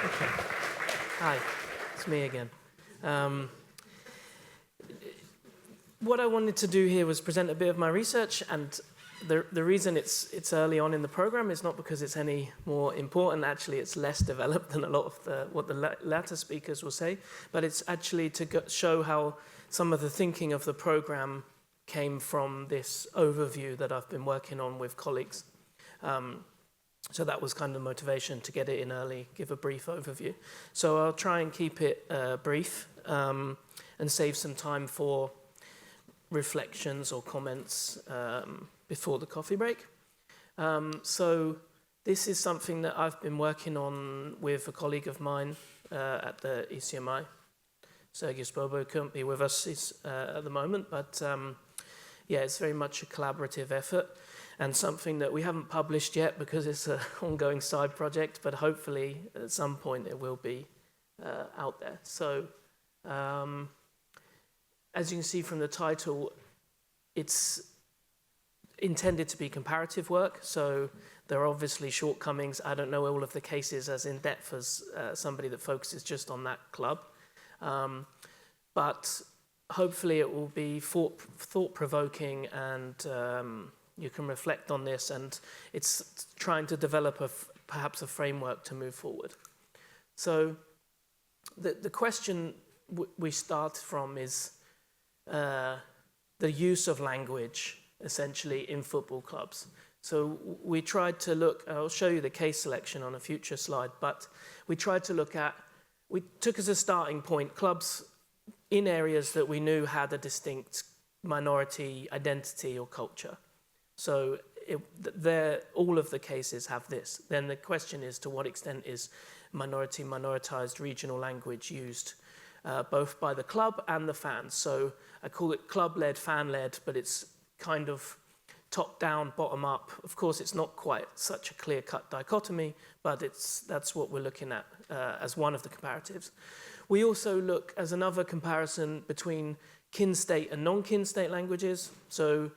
Okay. Hi, it's me again. What I wanted to do here was present a bit of my research, and the reason it's early on in the program is not because it's any more important. Actually, it's less developed than a lot of what the latter speakers will say, but it's actually to show how some of the thinking of the program came from this overview that I've been working on with colleagues. So that was kind of the motivation to get it in early, give a brief overview. So I'll try and keep it brief and save some time for reflections or comments before the coffee break. So this is something that I've been working on with a colleague of mine at the ECMI. Sergei Spobo couldn't be with us at the moment, but yeah, it's very much a collaborative effort and something that we haven't published yet because it's an ongoing side project, but hopefully at some point it will be out there. So as you can see from the title, it's intended to be comparative work, so there are obviously shortcomings. I don't know all of the cases as in depth as somebody that focuses just on that club, but hopefully it will be thought-provoking, and you can reflect on this, and it's trying to develop perhaps a framework to move forward. So the question we start from is the use of language, essentially, in football clubs. So we tried to look, I'll show you the case selection on a future slide, but we tried to look at, we took as a starting point clubs in areas that we knew had a distinct minority identity or culture. So all of the cases have this. Then the question is, to what extent is minoritized regional language used both by the club and the fans? So I call it club-led, fan-led, but it's kind of top-down, bottom-up. Of course, it's not quite such a clear-cut dichotomy, but that's what we're looking at as one of the comparatives. We also look as another comparison between kin-state and non-kin-state languages. So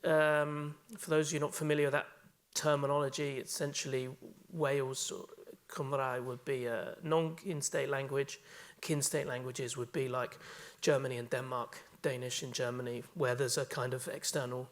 for those of you not familiar with that terminology, essentially Wales or Cymharol would be a non-kin-state language. Kin-state languages would be like Germany and Denmark, Danish in Germany, where there's a kind of external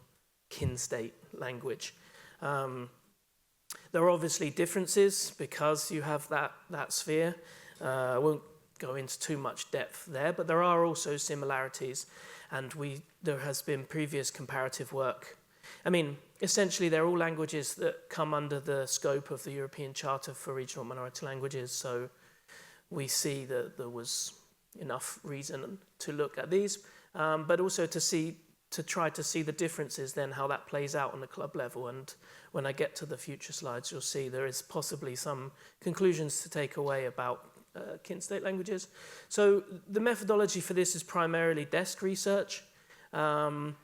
kin-state language. There are obviously differences because you have that sphere. I won't go into too much depth there, but there are also similarities, and there has been previous comparative work. I mean, essentially, they're all languages that come under the scope of the European Charter for Regional Minority Languages, so we see that there was enough reason to look at these, but also to try to see the differences, then how that plays out on the club level. And when I get to the future slides, you'll see there is possibly some conclusions to take away about kin-state languages. So the methodology for this is primarily desk research. The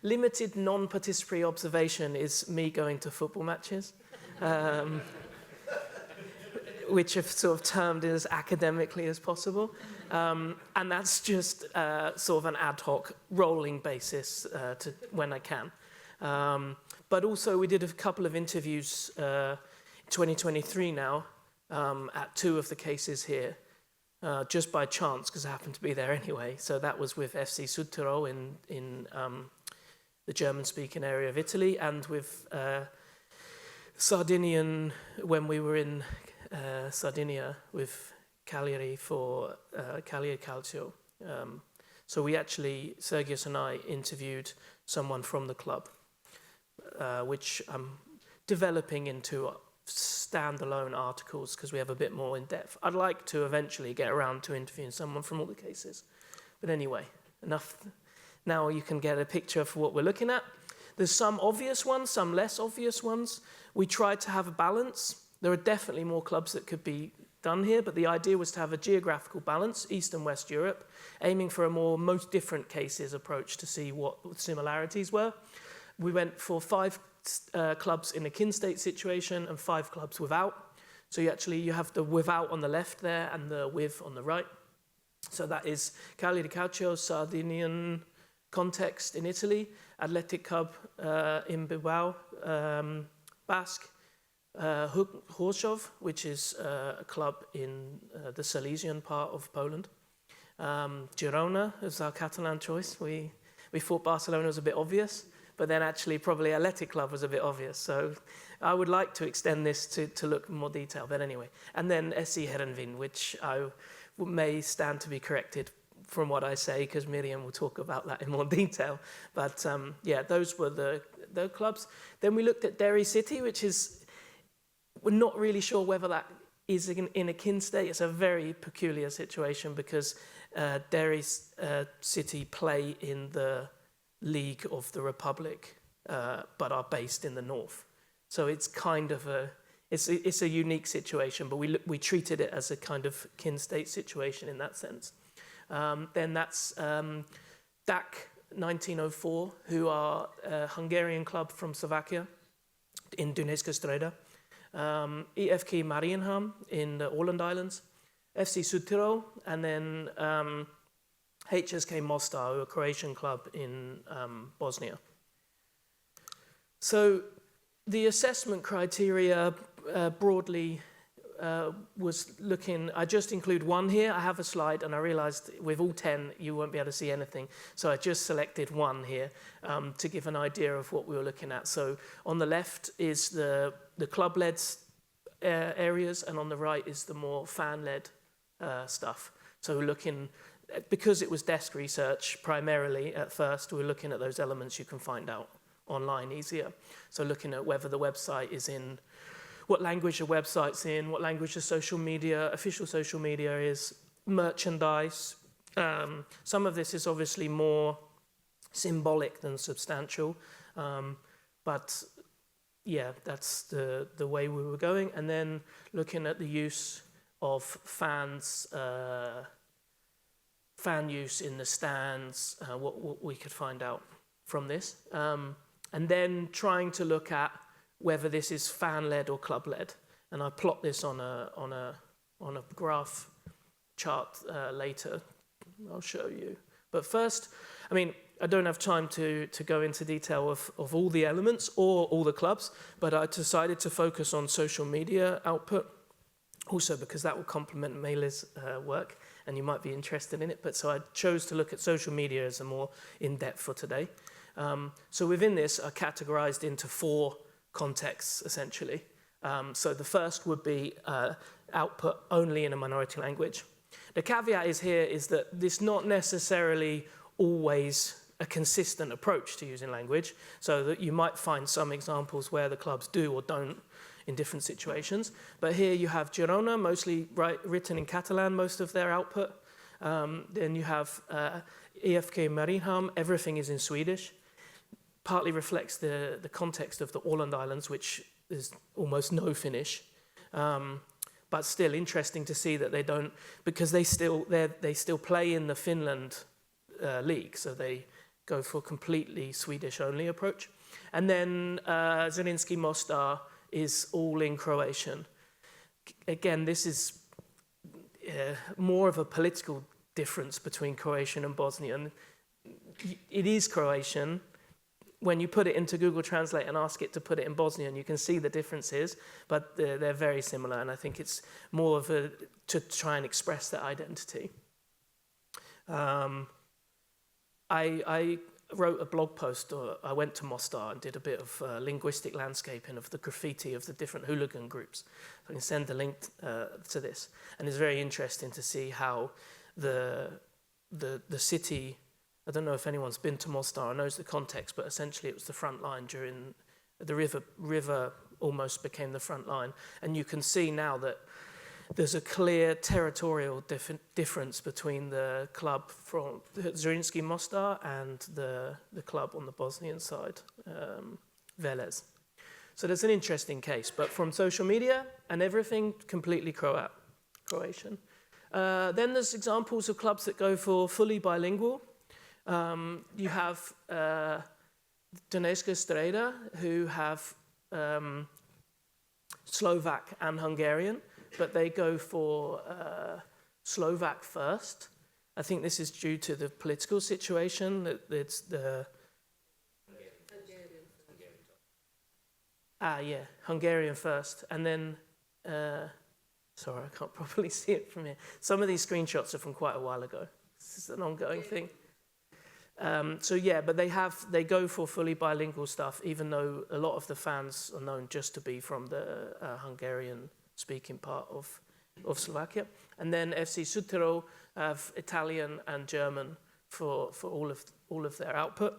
limited non-participatory observation is me going to football matches, which I've sort of termed as academically as possible. And that's just sort of an ad hoc rolling basis to when I can. But also we did a couple of interviews in 2023 now at two of the cases here, just by chance, because I happened to be there anyway. So that was with FC Südtirol in the German-speaking area of Italy, and with Sardinian, when we were in Sardinia with Cagliari for Cagliari Calcio. So we actually, Sergius and I, interviewed someone from the club, which I'm developing into standalone articles because we have a bit more in depth. I'd like to eventually get around to interviewing someone from all the cases. But anyway, enough. Now you can get a picture of what we're looking at. There's some obvious ones, some less obvious ones. We tried to have a balance. There are definitely more clubs that could be done here, but the idea was to have a geographical balance, East and West Europe, aiming for a more most different cases approach to see what the similarities were. We went for 5 clubs in a kin-state situation and 5 clubs without. So you have the without on the left there and the with on the right. So that is Cagliari Calcio, Sardinian context in Italy, Athletic Club in Bilbao, Basque, Horshov, which is a club in the Silesian part of Poland. Girona is our Catalan choice. We thought Barcelona was a bit obvious, but then actually probably Athletic Club was a bit obvious. So I would like to extend this to look in more detail, but anyway. And then SC Heerenveen, which I may stand to be corrected from what I say, because Miriam will talk about that in more detail. But yeah, those were the clubs. Then we looked at Derry City, which is, we're not really sure whether that is in a kin state. It's a very peculiar situation because Derry City play in the League of the Republic, but are based in the north. So it's kind of it's a unique situation, but we treated it as a kind of kin state situation in that sense. Then that's DAC 1904, who are a Hungarian club from Slovakia in Dunajska EFK Marienham in the Åland Islands, FC Südtirol, and then HSK Mostar, a Croatian club in Bosnia. So the assessment criteria broadly was looking, I just include one here. I have a slide and I realized with all 10 you won't be able to see anything. So I just selected one here to give an idea of what we were looking at. So on the left is the club-led areas, and on the right is the more fan-led stuff. So we're looking, because it was desk research primarily at first, we're looking at those elements you can find out online easier. So looking at whether the website is in, what language the website's in, what language the social media, official social media is, merchandise. Some of this is obviously more symbolic than substantial, but yeah, that's the way we were going. And then looking at the use of fans, fan use in the stands, what we could find out from this. And then trying to look at whether this is fan-led or club-led. And I plot this on a graph chart later. I'll show you. But first, I mean, I don't have time to go into detail of all the elements or all the clubs, but I decided to focus on social media output, also because that will complement Mae's work, and you might be interested in it. But so I chose to look at social media as a more in-depth for today. So within this are categorized into 4 contexts, essentially. So the first would be output only in a minority language. The caveat is that this not necessarily always a consistent approach to using language, so that you might find some examples where the clubs do or don't in different situations. But here you have Girona, mostly written in Catalan, most of their output. Then you have EFK Marienham, everything is in Swedish. Partly reflects the context of the Åland Islands, which is almost no Finnish. But still interesting to see that they don't, because they still play in the Finland league, so they go for a completely Swedish-only approach. And then Zrinjski Mostar is all in Croatian. Again, this is more of a political difference between Croatian and Bosnian. It is Croatian. When you put it into Google Translate and ask it to put it in Bosnian, you can see the differences, but they're very similar, and I think it's more of to try and express that identity. I wrote a blog post, or I went to Mostar and did a bit of linguistic landscaping of the graffiti of the different hooligan groups. I can send a link to this, and it's very interesting to see how the city, I don't know if anyone's been to Mostar or knows the context, but essentially it was the front line during the river almost became the front line. And you can see now that there's a clear territorial difference between the club from Zrinjski Mostar and the club on the Bosnian side, Velez. So there's an interesting case, but from social media and everything, completely Croatian. Then there's examples of clubs that go for fully bilingual. You have Dunajska, who have Slovak and Hungarian, but they go for Slovak first. I think this is due to the political situation. That it's the Yeah, Hungarian first, and then, sorry, I can't properly see it from here. Some of these screenshots are from quite a while ago. This is an ongoing thing. So yeah, but they go for fully bilingual stuff, even though a lot of the fans are known just to be from the Hungarian-speaking part of Slovakia. And then FC Südtirol have Italian and German for all of their output.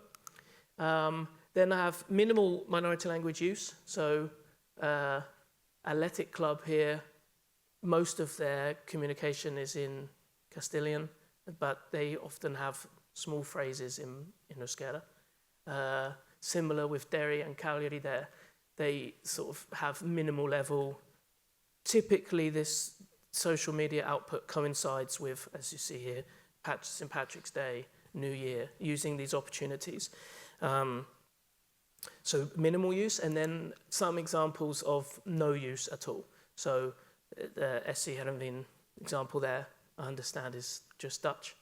Then I have minimal minority language use. So Athletic Club here, most of their communication is in Castilian, but they often have small phrases in euskera. Similar with Derry and Cagliari there, they sort of have minimal level. Typically this social media output coincides with, as you see here, St. Patrick's Day, New Year, using these opportunities. So minimal use, and then some examples of no use at all. So the SC Heerenveen example there, I understand, is just Dutch.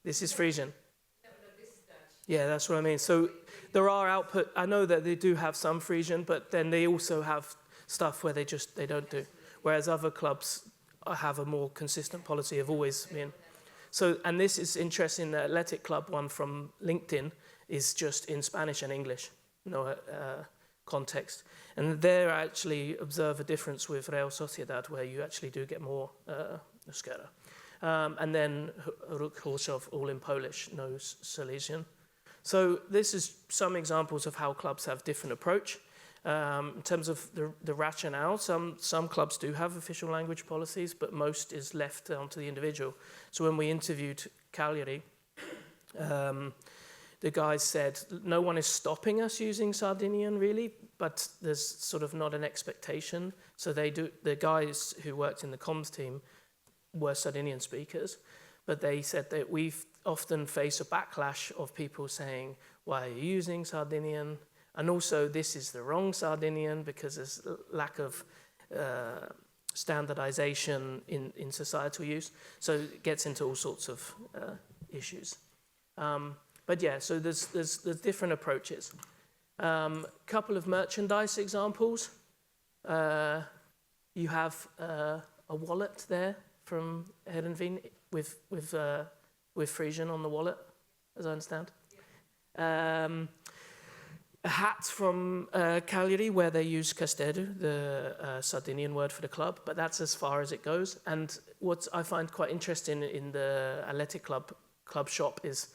This is Frisian. No, this is Dutch. Yeah, that's what I mean. So there are output. I know that they do have some Frisian, but then they also have stuff where they don't do. Whereas other clubs have a more consistent policy of always being. So, and this is interesting. The Athletic Club one from LinkedIn is just in Spanish and English, no context. And there I actually observe a difference with Real Sociedad, where you actually do get more euskera. And then Ruch all in Polish, no Silesian. So this is some examples of how clubs have different approach. In terms of the rationale, some clubs do have official language policies, but most is left down to the individual. So when we interviewed Cagliari, the guys said, no one is stopping us using Sardinian really, but there's sort of not an expectation. So the guys who worked in the comms team were Sardinian speakers, but they said that we often face a backlash of people saying, why are you using Sardinian? And also, this is the wrong Sardinian because there's lack of standardization in societal use. So it gets into all sorts of issues. But yeah, so there's different approaches. Couple of merchandise examples. You have a wallet there from Heerenveen with Frisian on the wallet, as I understand. A hat from Cagliari, where they use castedo, the Sardinian word for the club, but that's as far as it goes. And what I find quite interesting in the Athletic Club shop is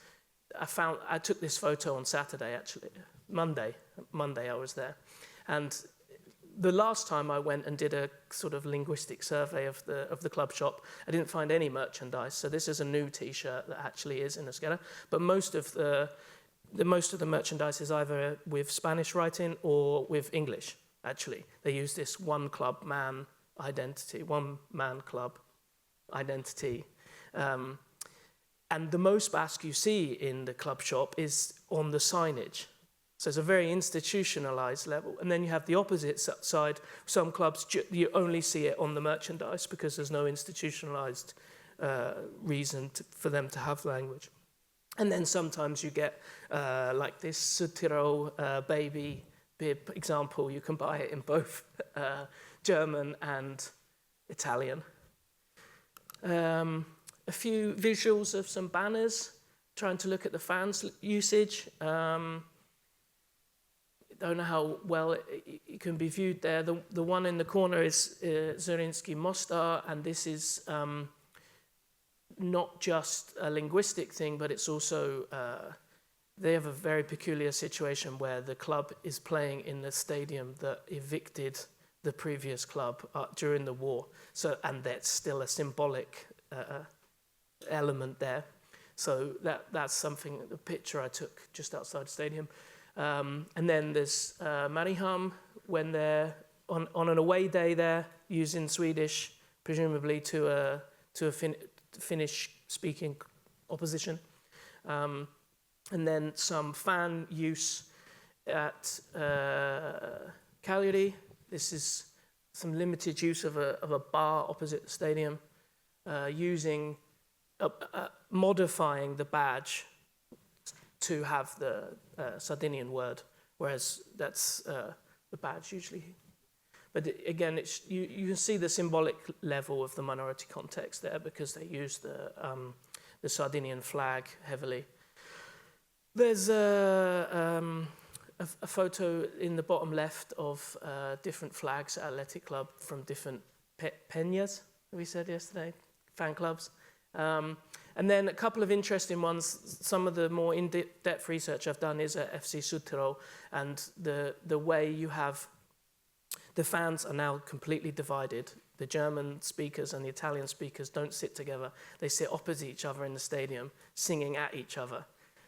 I took this photo on Saturday, actually, Monday I was there. And the last time I went and did a sort of linguistic survey of the club shop, I didn't find any merchandise. So this is a new T-shirt that actually is in euskera. But most of the merchandise is either with Spanish writing or with English, actually. They use this one club man identity, one man club identity. And the most Basque you see in the club shop is on the signage. So it's a very institutionalized level. And then you have the opposite side. Some clubs, you only see it on the merchandise because there's no institutionalized reason for them to have language. And then sometimes you get like this Südtirol baby bib example. You can buy it in both German and Italian. A few visuals of some banners, trying to look at the fans' usage. Don't know how well it can be viewed there. The one in the corner is Zrinjski Mostar, and this is not just a linguistic thing, but it's also, they have a very peculiar situation where the club is playing in the stadium that evicted the previous club during the war. So, and that's still a symbolic element there. So that's something, the picture I took just outside the stadium. And then there's Mariehamn, when they're on an away day there, using Swedish, presumably to a Finnish-speaking opposition. And then some fan use at Cagliari. This is some limited use of a bar opposite the stadium, modifying the badge to have the Sardinian word whereas that's the badge usually. But again, you can see the symbolic level of the minority context there because they use the Sardinian flag heavily. There's a photo in the bottom left of different flags at Athletic Club from different peñas, we said yesterday, fan clubs. And then a couple of interesting ones. Some of the more in-depth research I've done is at FC Südtirol, and the way you have the fans are now completely divided. The German speakers and the Italian speakers don't sit together. They sit opposite each other in the stadium, singing at each other.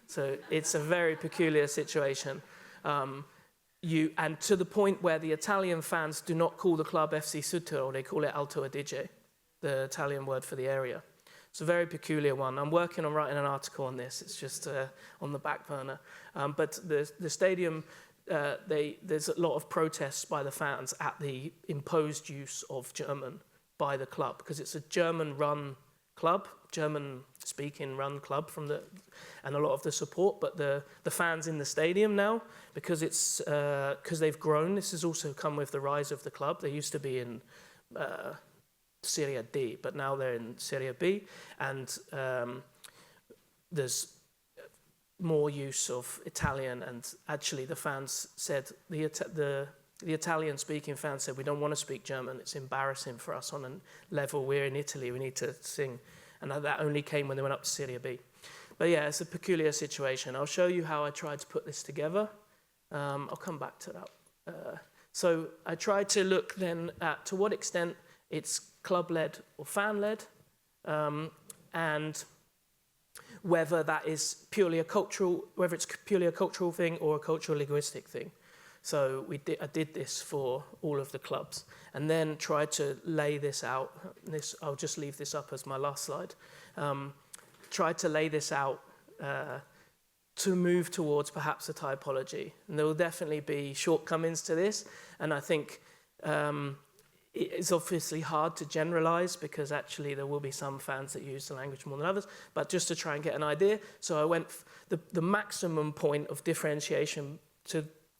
So it's a very peculiar situation. And to the point where the Italian fans do not call the club FC Südtirol, they call it Alto Adige, the Italian word for the area. It's a very peculiar one. I'm working on writing an article on this. It's just on the back burner. But the stadium, there's a lot of protests by the fans at the imposed use of German by the club, because it's a German-run club, German-speaking run club and a lot of the support. But the fans in the stadium now, because they've grown. This has also come with the rise of the club. They used to be in Serie D, but now they're in Serie B, and there's more use of Italian, and actually the fans said, the Italian-speaking fans said, we don't want to speak German, it's embarrassing for us on a level, we're in Italy, we need to sing, and that only came when they went up to Serie B. But yeah, it's a peculiar situation. I'll show you how I tried to put this together. I'll come back to that. So I tried to look then at to what extent it's club-led or fan-led, and whether that is purely a cultural, whether it's purely a cultural thing or a cultural linguistic thing. So I did this for all of the clubs, and then tried to lay this out. I'll just leave this up as my last slide. Tried to lay this out to move towards perhaps a typology, and there will definitely be shortcomings to this, and I think. It's obviously hard to generalize because actually there will be some fans that use the language more than others, but just to try and get an idea. So I went, the maximum point of differentiation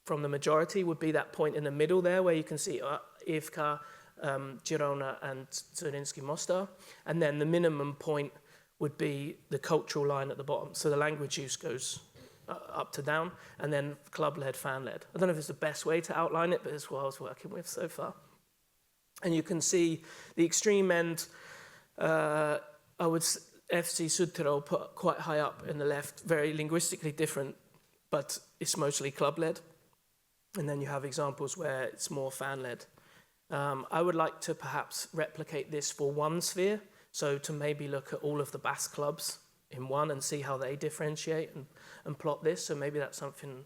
from the majority would be that point in the middle there where you can see Ivka, Girona and Zrinjski Mostar. And then the minimum point would be the cultural line at the bottom. So the language use goes up to down, and then club-led, fan-led. I don't know if it's the best way to outline it, but it's what I was working with so far. And you can see the extreme end, FC Südtirol put quite high up in the left, very linguistically different, but it's mostly club-led. And then you have examples where it's more fan-led. I would like to perhaps replicate this for one sphere, so to maybe look at all of the Basque clubs in one and see how they differentiate and plot this. So maybe that's something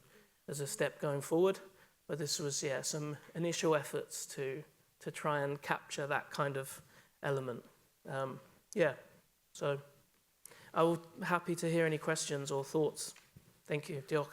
as a step going forward. But this was, yeah, some initial efforts to try and capture that kind of element. Yeah, so I'm happy to hear any questions or thoughts. Thank you, Diolch.